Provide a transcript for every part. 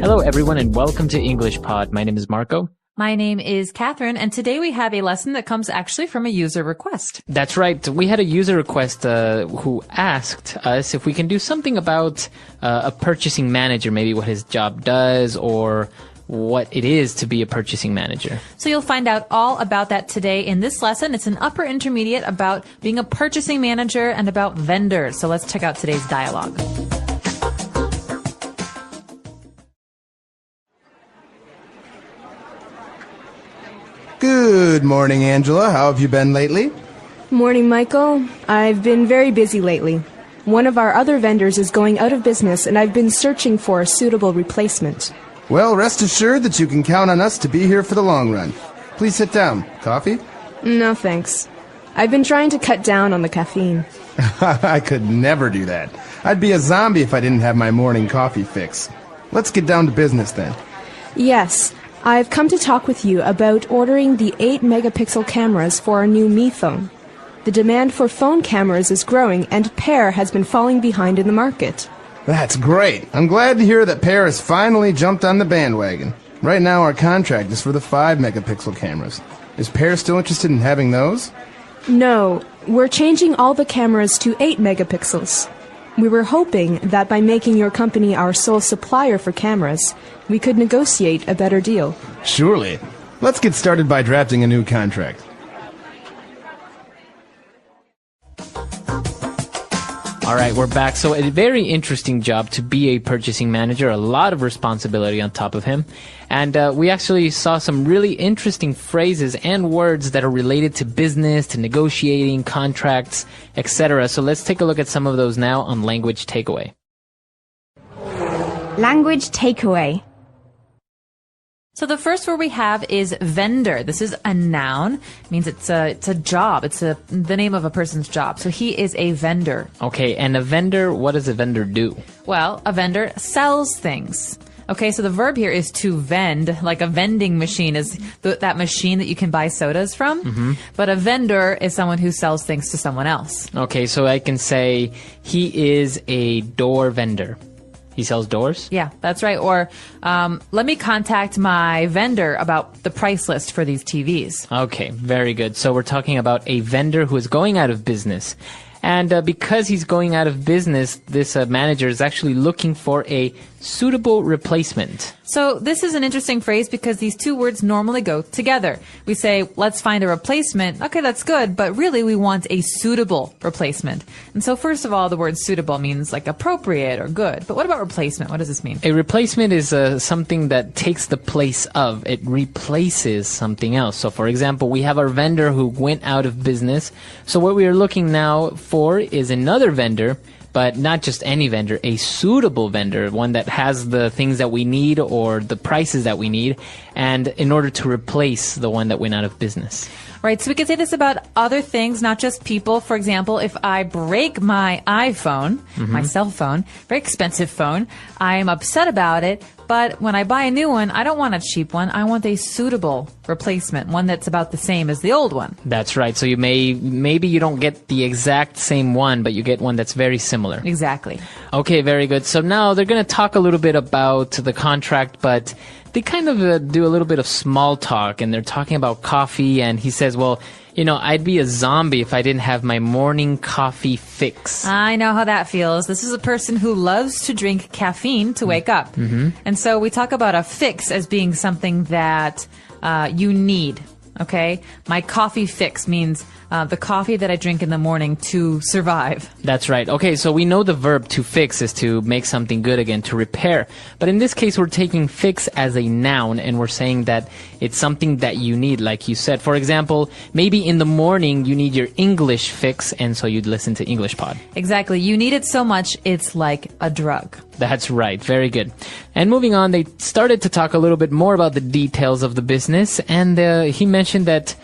Hello, everyone, and welcome to English Pod. My name is Marco. My name is Catherine, and today we have a lesson that comes actually from a user request. That's right. We had a user request who asked us if we can do something about a purchasing manager, maybe what his job does or what it is to be a purchasing manager. So you'll find out all about that today in this lesson. It's an upper intermediate about being a purchasing manager and about vendors. So let's check out today's dialogue. Good morning, Angela. How have you been lately? Morning, Michael. I've been very busy lately. One of our other vendors is going out of business, and I've been searching for a suitable replacement. Well, rest assured that you can count on us to be here for the long run. Please sit down. Coffee? No, thanks. I've been trying to cut down on the caffeine. I could never do that. I'd be a zombie if I didn't have my morning coffee fix. Let's get down to business then. Yes, I've come to talk with you about ordering the 8-megapixel cameras for our new Mi phone. The demand for phone cameras is growing, and Pear has been falling behind in the market. That's great. I'm glad to hear that Pear has finally jumped on the bandwagon. Right now our contract is for the 5-megapixel cameras. Is Pear still interested in having those? No, we're changing all the cameras to 8 megapixels. We were hoping that by making your company our sole supplier for cameras, we could negotiate a better deal. Surely. Let's get started by drafting a new contract. All right, we're back. So a very interesting job to be a purchasing manager, a lot of responsibility on top of him. And we actually saw some really interesting phrases and words that are related to business, to negotiating, contracts, etc. So let's take a look at some of those now on Language Takeaway. Language Takeaway. So the first word we have is vendor. This is a noun. It means it's a job. It's the name of a person's job. So he is a vendor. Okay, and a vendor, what does a vendor do? Well, a vendor sells things. Okay, so the verb here is to vend, like a vending machine is that machine that you can buy sodas from. Mm-hmm. But a vendor is someone who sells things to someone else. Okay, so I can say he is a door vendor. He sells doors? Yeah, that's right. Or let me contact my vendor about the price list for these TVs. Okay, very good. So we're talking about a vendor who is going out of business. And because he's going out of business, this manager is actually looking for a suitable replacement. So this is an interesting phrase because these two words normally go together. We say, let's find a replacement. Okay, that's good, but really we want a suitable replacement. And so first of all, the word suitable means like appropriate or good. But what about replacement? What does this mean? A replacement is something that takes the place of. It replaces something else. So for example, we have our vendor who went out of business. So what we are looking now for is another vendor, but not just any vendor, a suitable vendor, one that has the things that we need or the prices that we need, and in order to replace the one that went out of business. Right, so we can say this about other things, not just people. For example, if I break my iPhone, my cell phone, very expensive phone, I'm upset about it, but when I buy a new one, I don't want a cheap one. I want a suitable replacement, one that's about the same as the old one. That's right. So maybe you don't get the exact same one, but you get one that's very similar. Exactly. Okay, very good. So now they're going to talk a little bit about the contract, but they kind of do a little bit of small talk, and they're talking about coffee, and he says, well, you know, I'd be a zombie if I didn't have my morning coffee fix. I know how that feels. This is a person who loves to drink caffeine to wake up. Mm-hmm. And so we talk about a fix as being something that you need. Okay? My coffee fix means the coffee that I drink in the morning to survive. That's right. Okay, so we know the verb to fix is to make something good again, to repair. But in this case, we're taking fix as a noun, and we're saying that it's something that you need, like you said. For example, maybe in the morning you need your English fix, and so you'd listen to English Pod. Exactly. You need it so much, it's like a drug. That's right. Very good. And moving on, they started to talk a little bit more about the details of the business, and he mentioned that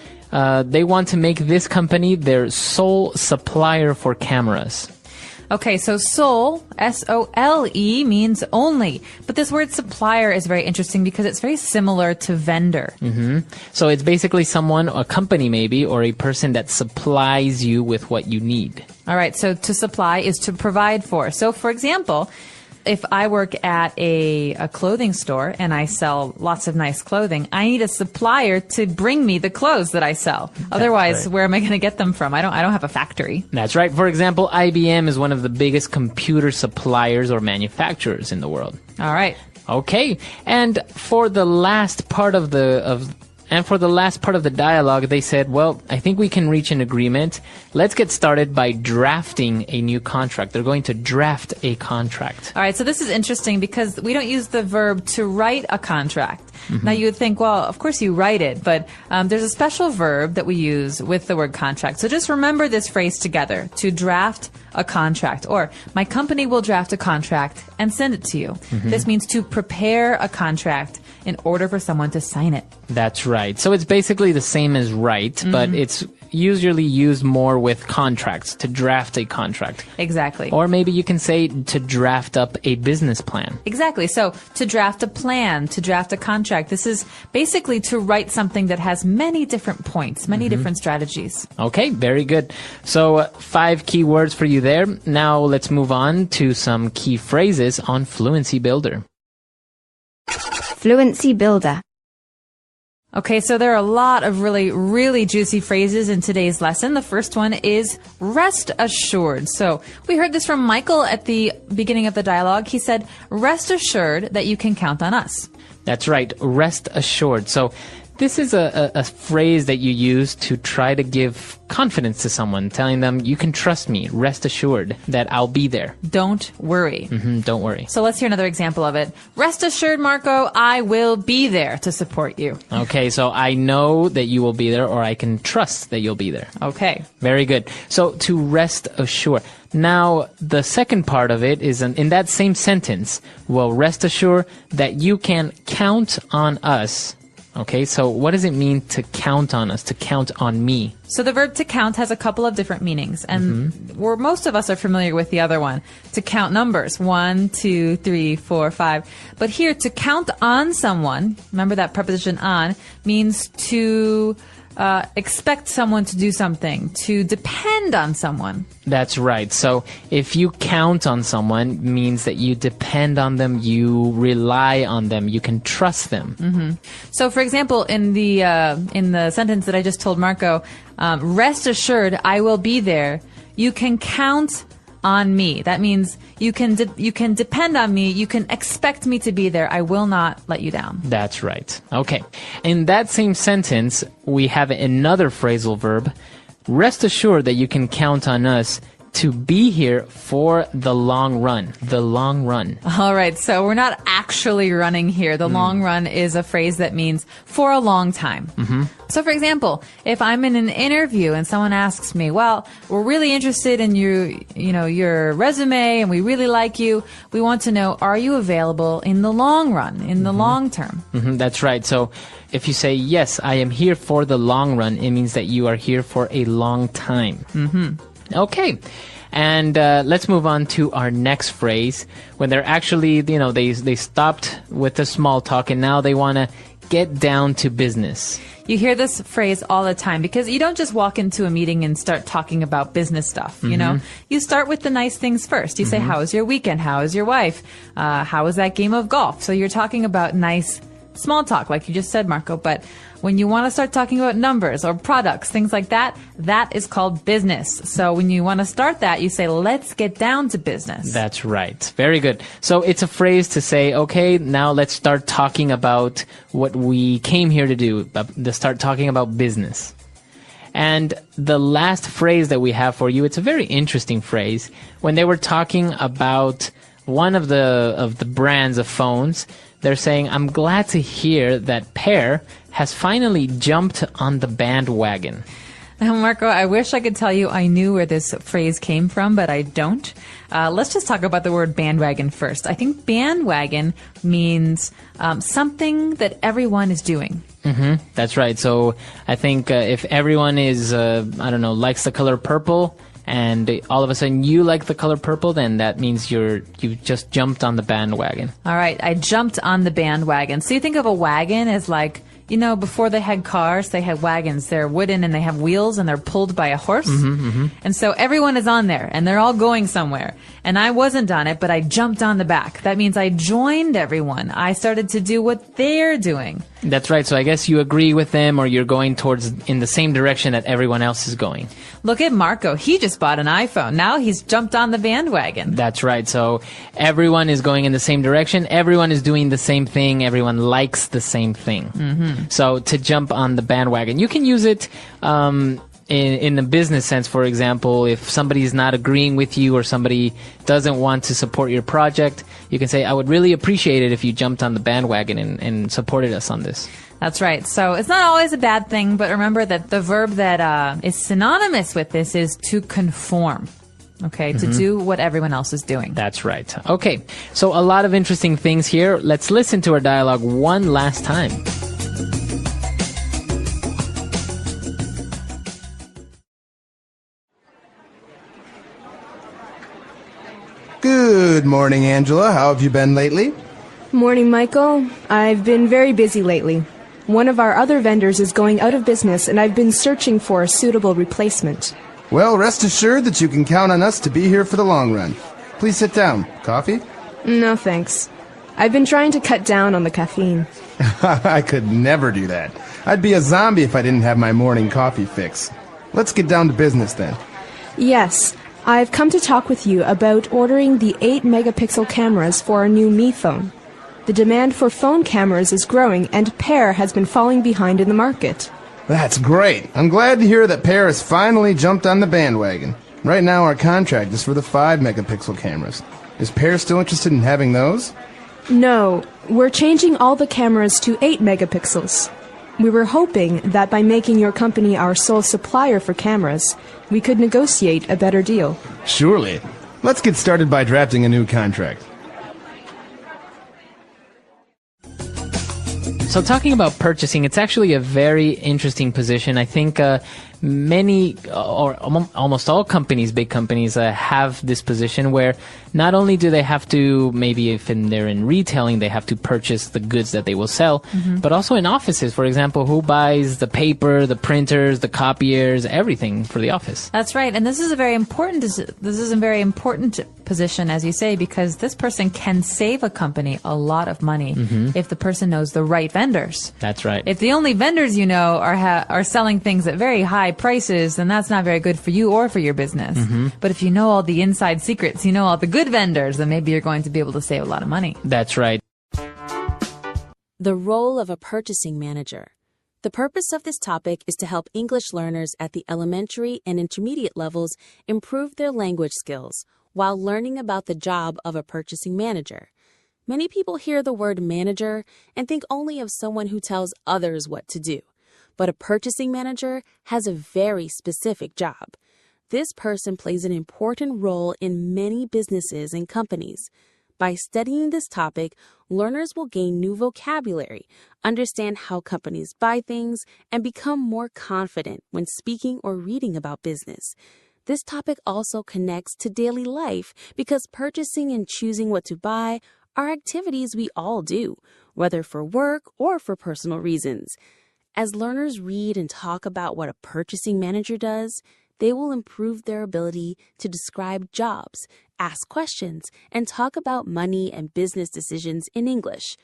they want to make this company their sole supplier for cameras. Okay, so sole, S-O-L-E, means only. But this word supplier is very interesting because it's very similar to vendor. Mm-hmm. So it's basically someone, a company maybe, or a person that supplies you with what you need. All right, so to supply is to provide for. So, for example, if I work at a clothing store and I sell lots of nice clothing, I need a supplier to bring me the clothes that I sell. Otherwise, where am I going to get them from? I don't have a factory. That's right. For example, IBM is one of the biggest computer suppliers or manufacturers in the world. All right. Okay. And for the last part of the dialogue, they said, well, I think we can reach an agreement. Let's get started by drafting a new contract. They're going to draft a contract. All right, so this is interesting because we don't use the verb to write a contract. Now, you would think, well, of course you write it, but there's a special verb that we use with the word contract. So just remember this phrase together, to draft a contract, or my company will draft a contract and send it to you. This means to prepare a contract in order for someone to sign it. That's right. So it's basically the same as write, but it's usually used more with contracts, to draft a contract. Exactly. Or maybe you can say to draft up a business plan. Exactly. So to draft a plan, to draft a contract, this is basically to write something that has many different points, many different strategies. Okay, very good. So 5 key words for you there. Now let's move on to some key phrases on Fluency Builder. Fluency Builder. Okay, so there are a lot of really, really juicy phrases in today's lesson. The first one is rest assured. So we heard this from Michael at the beginning of the dialogue. He said, rest assured that you can count on us. That's right, rest assured. So this is a phrase that you use to try to give confidence to someone, telling them, you can trust me, rest assured that I'll be there. Don't worry. Don't worry. So let's hear another example of it. Rest assured, Marco, I will be there to support you. Okay, so I know that you will be there, or I can trust that you'll be there. Okay. Very good. So to rest assured. Now, the second part of it is in that same sentence, well, rest assured that you can count on us. Okay, so what does it mean to count on us, to count on me? So the verb to count has a couple of different meanings, and most of us are familiar with the other one. To count numbers, 1, 2, 3, 4, 5. But here, to count on someone, remember that preposition on, means to expect someone to do something, to depend on someone. That's right. So if you count on someone, means that you depend on them, you rely on them, you can trust them. So, for example, in the sentence that I just told Marco, rest assured, I will be there. You can count on me. That means you can depend on me. You can expect me to be there. I will not let you down. That's right. Okay. In that same sentence, we have another phrasal verb. Rest assured that you can count on us to be here for the long run. The long run. All right. So we're not actually running here. The long run is a phrase that means for a long time. So, for example, if I'm in an interview and someone asks me, well, we're really interested in your resume and we really like you. We want to know, are you available in the long run, in the long term? That's right. So if you say, yes, I am here for the long run, it means that you are here for a long time. Okay. And let's move on to our next phrase. When they're actually, they stopped with the small talk and now they want to get down to business. You hear this phrase all the time because you don't just walk into a meeting and start talking about business stuff, you know? You start with the nice things first. You say, how was your weekend? How was your wife? How was that game of golf? So you're talking about nice small talk, like you just said, Marco. But when you want to start talking about numbers or products, things like that, that is called business. So when you want to start that, you say, let's get down to business. That's right. Very good. So it's a phrase to say, okay, now let's start talking about what we came here to do, to start talking about business. And the last phrase that we have for you, it's a very interesting phrase. When they were talking about one of the brands of phones, they're saying, I'm glad to hear that Pear has finally jumped on the bandwagon. Now, Marco, I wish I could tell you I knew where this phrase came from, but I don't. Let's just talk about the word bandwagon first. I think bandwagon means something that everyone is doing. That's right. So I think if everyone is, likes the color purple, and all of a sudden you like the color purple, then that means you just jumped on the bandwagon. All right, I jumped on the bandwagon. So you think of a wagon as like You know, before they had cars, they had wagons. They're wooden and they have wheels and they're pulled by a horse. And so everyone is on there and they're all going somewhere. And I wasn't on it, but I jumped on the back. That means I joined everyone. I started to do what they're doing. That's right. So I guess you agree with them, or you're going towards in the same direction that everyone else is going. Look at Marco. He just bought an iPhone. Now he's jumped on the bandwagon. That's right. So everyone is going in the same direction. Everyone is doing the same thing. Everyone likes the same thing. So to jump on the bandwagon, you can use it in a business sense. For example, if somebody's not agreeing with you or somebody doesn't want to support your project, you can say, I would really appreciate it if you jumped on the bandwagon and supported us on this. That's right. So it's not always a bad thing, but remember that the verb that is synonymous with this is to conform. Okay, to do what everyone else is doing. That's right. Okay, so a lot of interesting things here. Let's listen to our dialogue one last time. Good morning, Angela. How have you been lately? Morning, Michael. I've been very busy lately. One of our other vendors is going out of business, and I've been searching for a suitable replacement. Well, rest assured that you can count on us to be here for the long run. Please sit down. Coffee? No, thanks. I've been trying to cut down on the caffeine. I could never do that. I'd be a zombie if I didn't have my morning coffee fix. Let's get down to business then. Yes, I've come to talk with you about ordering the 8-megapixel cameras for our new Mi phone. The demand for phone cameras is growing, and Pear has been falling behind in the market. That's great. I'm glad to hear that Pear has finally jumped on the bandwagon. Right now our contract is for the 5-megapixel cameras. Is Pear still interested in having those? No, we're changing all the cameras to 8 megapixels. We were hoping that by making your company our sole supplier for cameras, we could negotiate a better deal. Surely. Let's get started by drafting a new contract. So talking about purchasing, it's actually a very interesting position. I think many or almost all companies, big companies, have this position where not only do they have to, maybe if they're in retailing, they have to purchase the goods that they will sell, but also in offices, for example, who buys the paper, the printers, the copiers, everything for the office. That's right. And this is a very important position, as you say, because this person can save a company a lot of money if the person knows the right vendors. That's right. If the only vendors you know are selling things at very high prices, then that's not very good for you or for your business. But if you know all the inside secrets, you know all the good vendors, then maybe you're going to be able to save a lot of money. That's right. The role of a purchasing manager. The purpose of this topic is to help English learners at the elementary and intermediate levels improve their language skills while learning about the job of a purchasing manager. Many people hear the word manager and think only of someone who tells others what to do. But a purchasing manager has a very specific job. This person plays an important role in many businesses and companies. By studying this topic, learners will gain new vocabulary, understand how companies buy things, and become more confident when speaking or reading about business. This topic also connects to daily life because purchasing and choosing what to buy are activities we all do, whether for work or for personal reasons. As learners read and talk about what a purchasing manager does, they will improve their ability to describe jobs, ask questions, and talk about money and business decisions in English.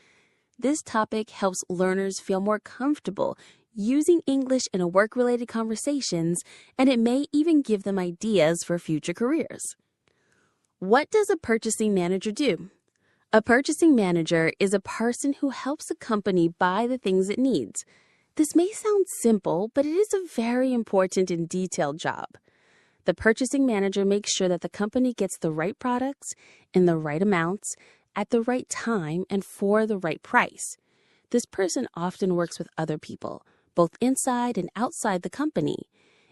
This topic helps learners feel more comfortable using English in a work-related conversations, and it may even give them ideas for future careers. What does a purchasing manager do? A purchasing manager is a person who helps a company buy the things it needs. This may sound simple, but it is a very important and detailed job. The purchasing manager makes sure that the company gets the right products in the right amounts, at the right time, and for the right price. This person often works with other people, both inside and outside the company.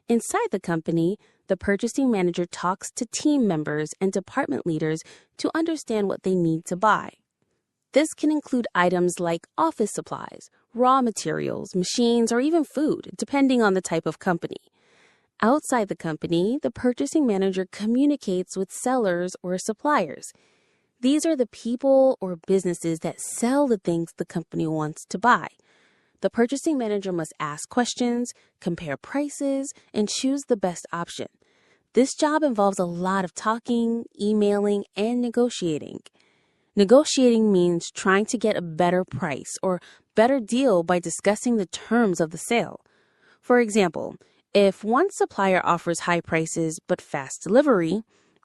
Inside the company, the purchasing manager talks to team members and department leaders to understand what they need to buy. This can include items like office supplies, raw materials, machines, or even food, depending on the type of company. Outside the company, the purchasing manager communicates with sellers or suppliers. These are the people or businesses that sell the things the company wants to buy. The purchasing manager must ask questions, compare prices, and choose the best option. This job involves a lot of talking, emailing, and negotiating. Negotiating means trying to get a better price or better deal by discussing the terms of the sale. For example, if one supplier offers high prices but fast delivery,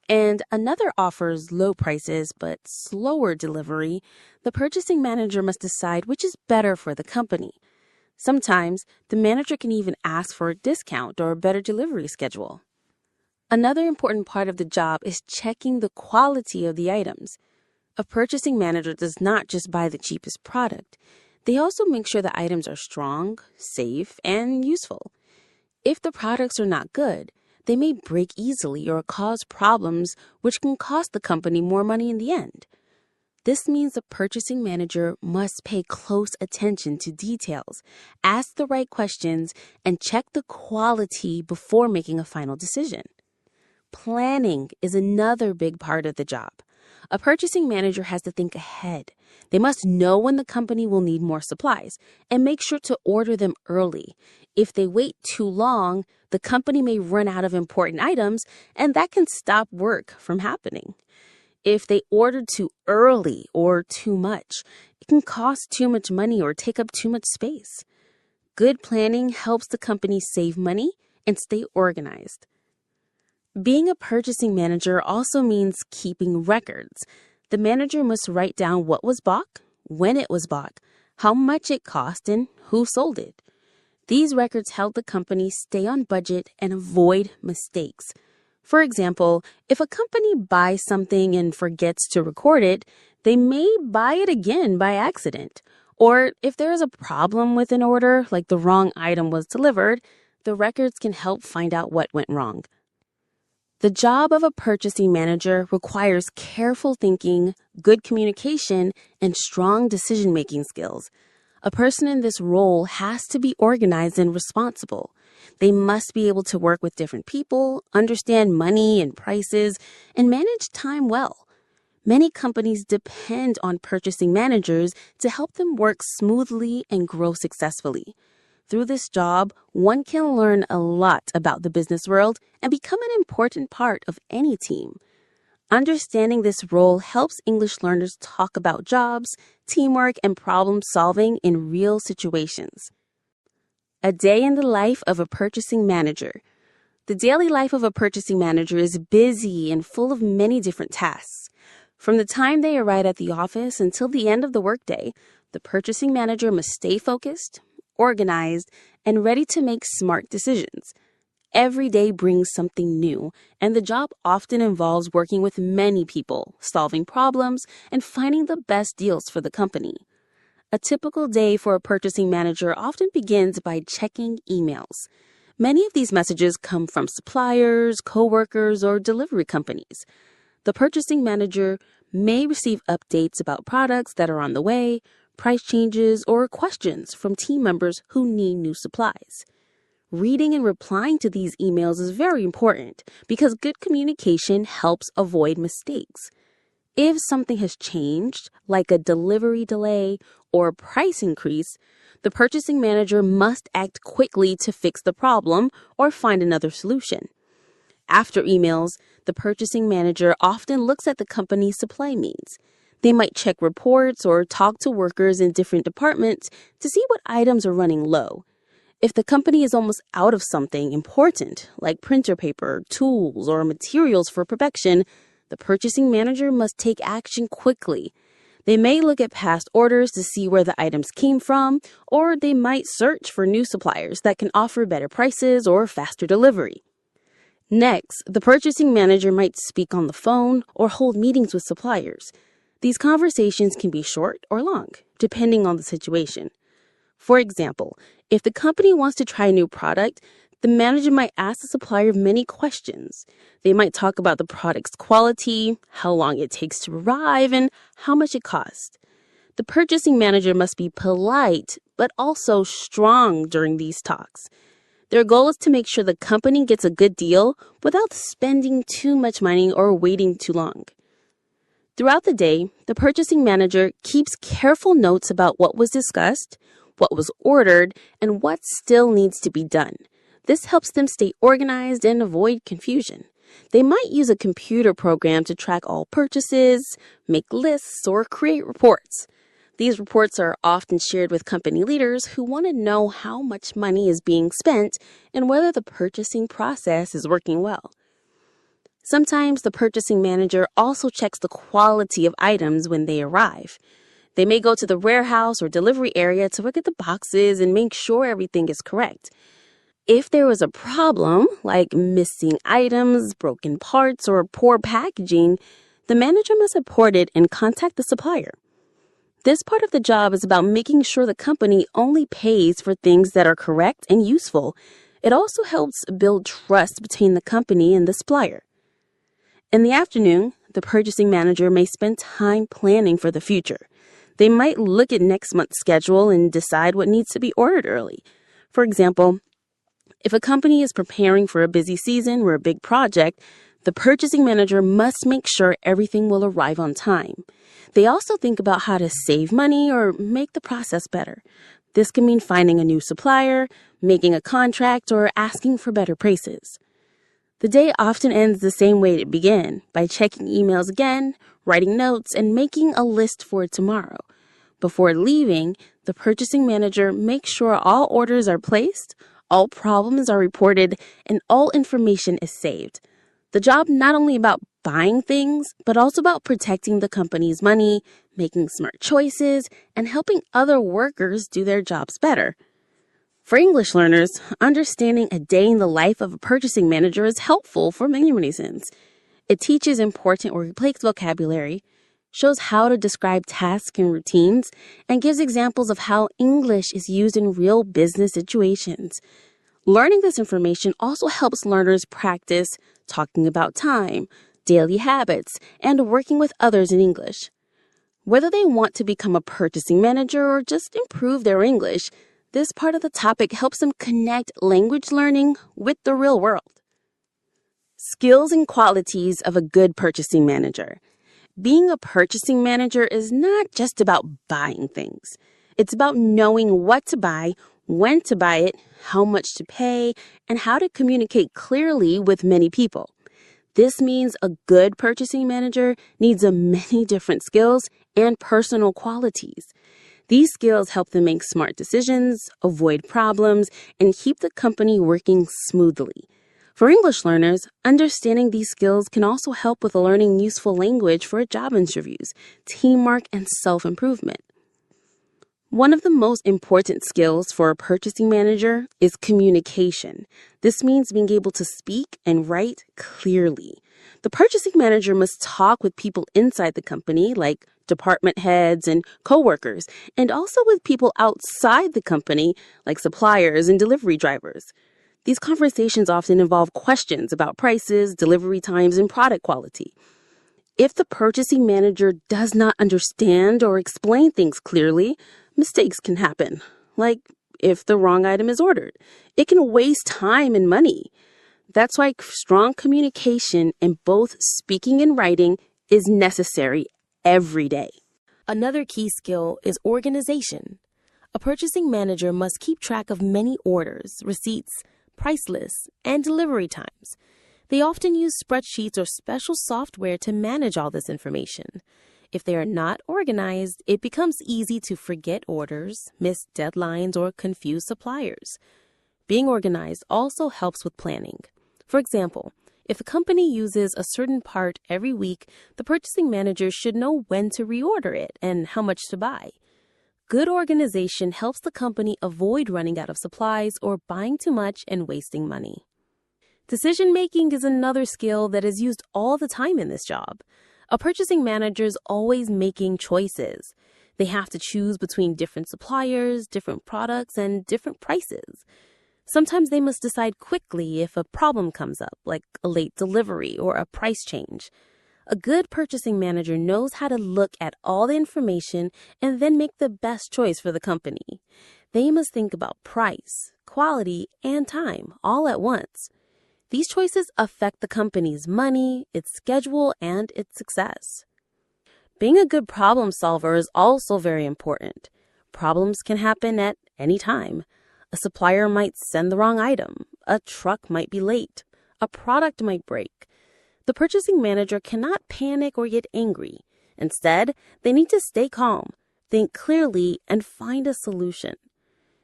and another offers low prices but slower delivery, the purchasing manager must decide which is better for the company. Sometimes, the manager can even ask for a discount or a better delivery schedule. Another important part of the job is checking the quality of the items. A purchasing manager does not just buy the cheapest product. They also make sure the items are strong, safe, and useful. If the products are not good, they may break easily or cause problems which can cost the company more money in the end. This means the purchasing manager must pay close attention to details, ask the right questions, and check the quality before making a final decision. Planning is another big part of the job. A purchasing manager has to think ahead. They must know when the company will need more supplies and make sure to order them early. If they wait too long, the company may run out of important items, and that can stop work from happening. If they order too early or too much, it can cost too much money or take up too much space. Good planning helps the company save money and stay organized. Being a purchasing manager also means keeping records. The manager must write down what was bought, when it was bought, how much it cost, and who sold it. These records help the company stay on budget and avoid mistakes. For example, if a company buys something and forgets to record it, they may buy it again by accident. Or if there is a problem with an order, like the wrong item was delivered, the records can help find out what went wrong. The job of a purchasing manager requires careful thinking, good communication, and strong decision-making skills. A person in this role has to be organized and responsible. They must be able to work with different people, understand money and prices, and manage time well. Many companies depend on purchasing managers to help them work smoothly and grow successfully. Through this job, one can learn a lot about the business world and become an important part of any team. Understanding this role helps English learners talk about jobs, teamwork, and problem solving in real situations. A day in the life of a purchasing manager. The daily life of a purchasing manager is busy and full of many different tasks. From the time they arrive at the office until the end of the workday, the purchasing manager must stay focused, organized, and ready to make smart decisions. Every day brings something new, and the job often involves working with many people, solving problems, and finding the best deals for the company. A typical day for a purchasing manager often begins by checking emails. Many of these messages come from suppliers, coworkers, or delivery companies. The purchasing manager may receive updates about products that are on the way, price changes, or questions from team members who need new supplies. Reading and replying to these emails is very important because good communication helps avoid mistakes. If something has changed, like a delivery delay or a price increase, the purchasing manager must act quickly to fix the problem or find another solution. After emails, the purchasing manager often looks at the company's supply needs. They might check reports or talk to workers in different departments to see what items are running low. If the company is almost out of something important, like printer paper, tools, or materials for production, the purchasing manager must take action quickly. They may look at past orders to see where the items came from, or they might search for new suppliers that can offer better prices or faster delivery. Next, the purchasing manager might speak on the phone or hold meetings with suppliers. These conversations can be short or long, depending on the situation. For example, if the company wants to try a new product, the manager might ask the supplier many questions. They might talk about the product's quality, how long it takes to arrive, and how much it costs. The purchasing manager must be polite, but also strong during these talks. Their goal is to make sure the company gets a good deal without spending too much money or waiting too long. Throughout the day, the purchasing manager keeps careful notes about what was discussed, what was ordered, and what still needs to be done. This helps them stay organized and avoid confusion. They might use a computer program to track all purchases, make lists, or create reports. These reports are often shared with company leaders who want to know how much money is being spent and whether the purchasing process is working well. Sometimes the purchasing manager also checks the quality of items when they arrive. They may go to the warehouse or delivery area to look at the boxes and make sure everything is correct. If there was a problem, like missing items, broken parts, or poor packaging, the manager must report it and contact the supplier. This part of the job is about making sure the company only pays for things that are correct and useful. It also helps build trust between the company and the supplier. In the afternoon, the purchasing manager may spend time planning for the future. They might look at next month's schedule and decide what needs to be ordered early. For example, if a company is preparing for a busy season or a big project, the purchasing manager must make sure everything will arrive on time. They also think about how to save money or make the process better. This can mean finding a new supplier, making a contract, or asking for better prices. The day often ends the same way it began, by checking emails again, writing notes, and making a list for tomorrow. Before leaving, the purchasing manager makes sure all orders are placed, all problems are reported, and all information is saved. The job not only about buying things, but also about protecting the company's money, making smart choices, and helping other workers do their jobs better. For English learners, understanding a day in the life of a purchasing manager is helpful for many reasons. It teaches important workplace vocabulary, shows how to describe tasks and routines, and gives examples of how English is used in real business situations. Learning this information also helps learners practice talking about time, daily habits, and working with others in English. Whether they want to become a purchasing manager or just improve their English, this part of the topic helps them connect language learning with the real world. Skills and qualities of a good purchasing manager. Being a purchasing manager is not just about buying things. It's about knowing what to buy, when to buy it, how much to pay, and how to communicate clearly with many people. This means a good purchasing manager needs many different skills and personal qualities. These skills help them make smart decisions, avoid problems, and keep the company working smoothly. For English learners, understanding these skills can also help with learning useful language for job interviews, teamwork, and self-improvement. One of the most important skills for a purchasing manager is communication. This means being able to speak and write clearly. The purchasing manager must talk with people inside the company, like department heads and coworkers, and also with people outside the company, like suppliers and delivery drivers. These conversations often involve questions about prices, delivery times, and product quality. If the purchasing manager does not understand or explain things clearly, mistakes can happen, like if the wrong item is ordered. It can waste time and money. That's why strong communication in both speaking and writing is necessary every day. Another key skill is organization. A purchasing manager must keep track of many orders, receipts, price lists, and delivery times. They often use spreadsheets or special software to manage all this information. If they are not organized, it becomes easy to forget orders, miss deadlines, or confuse suppliers. Being organized also helps with planning. For example, if a company uses a certain part every week, the purchasing manager should know when to reorder it and how much to buy. Good organization helps the company avoid running out of supplies or buying too much and wasting money. Decision-making is another skill that is used all the time in this job. A purchasing manager is always making choices. They have to choose between different suppliers, different products, and different prices. Sometimes they must decide quickly if a problem comes up, like a late delivery or a price change. A good purchasing manager knows how to look at all the information and then make the best choice for the company. They must think about price, quality, and time all at once. These choices affect the company's money, its schedule, and its success. Being a good problem solver is also very important. Problems can happen at any time. A supplier might send the wrong item. A truck might be late. A product might break. The purchasing manager cannot panic or get angry. Instead, they need to stay calm, think clearly, and find a solution.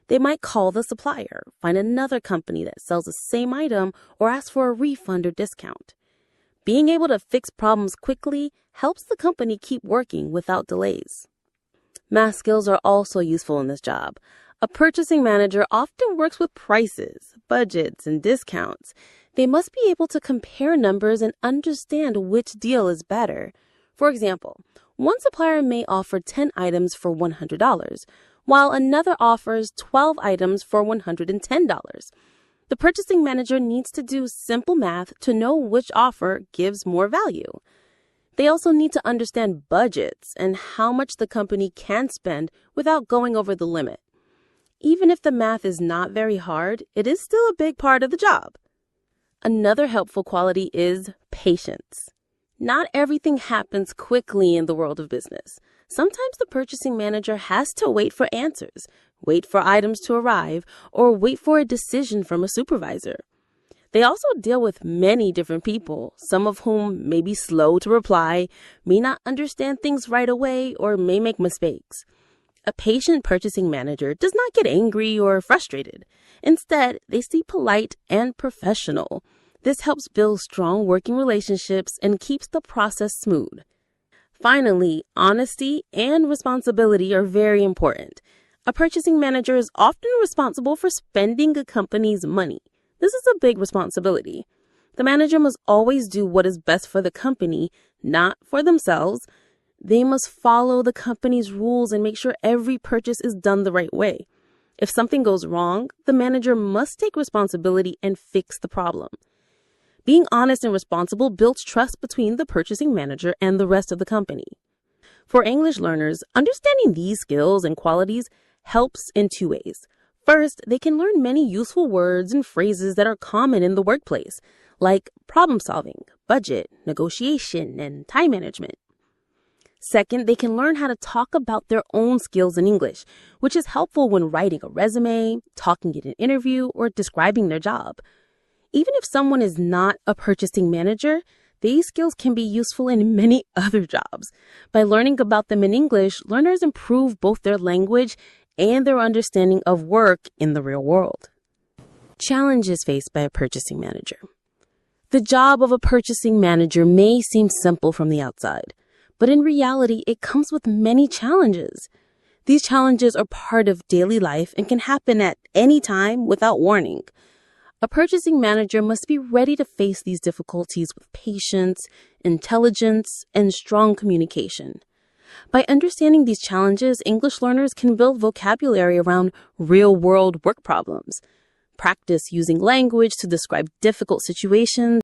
They might call the supplier, find another company that sells the same item, or ask for a refund or discount. Being able to fix problems quickly helps the company keep working without delays. Math skills are also useful in this job. A purchasing manager often works with prices, budgets, and discounts. They must be able to compare numbers and understand which deal is better. For example, one supplier may offer 10 items for $100, while another offers 12 items for $110. The purchasing manager needs to do simple math to know which offer gives more value. They also need to understand budgets and how much the company can spend without going over the limit. Even if the math is not very hard, it is still a big part of the job. Another helpful quality is patience. Not everything happens quickly in the world of business. Sometimes the purchasing manager has to wait for answers, wait for items to arrive, or wait for a decision from a supervisor. They also deal with many different people, some of whom may be slow to reply, may not understand things right away, or may make mistakes. A patient purchasing manager does not get angry or frustrated. Instead, they stay polite and professional. This helps build strong working relationships and keeps the process smooth. Finally, honesty and responsibility are very important. A purchasing manager is often responsible for spending a company's money. This is a big responsibility. The manager must always do what is best for the company, not for themselves. They must follow the company's rules and make sure every purchase is done the right way. If something goes wrong, the manager must take responsibility and fix the problem. Being honest and responsible builds trust between the purchasing manager and the rest of the company. For English learners, understanding these skills and qualities helps in two ways. First, they can learn many useful words and phrases that are common in the workplace, like problem solving, budget, negotiation, and time management. Second, they can learn how to talk about their own skills in English, which is helpful when writing a resume, talking in an interview, or describing their job. Even if someone is not a purchasing manager, these skills can be useful in many other jobs. By learning about them in English, learners improve both their language and their understanding of work in the real world. Challenges faced by a purchasing manager. The job of a purchasing manager may seem simple from the outside, but in reality, it comes with many challenges. These challenges are part of daily life and can happen at any time without warning. A purchasing manager must be ready to face these difficulties with patience, intelligence, and strong communication. By understanding these challenges, English learners can build vocabulary around real-world work problems, practice using language to describe difficult situations,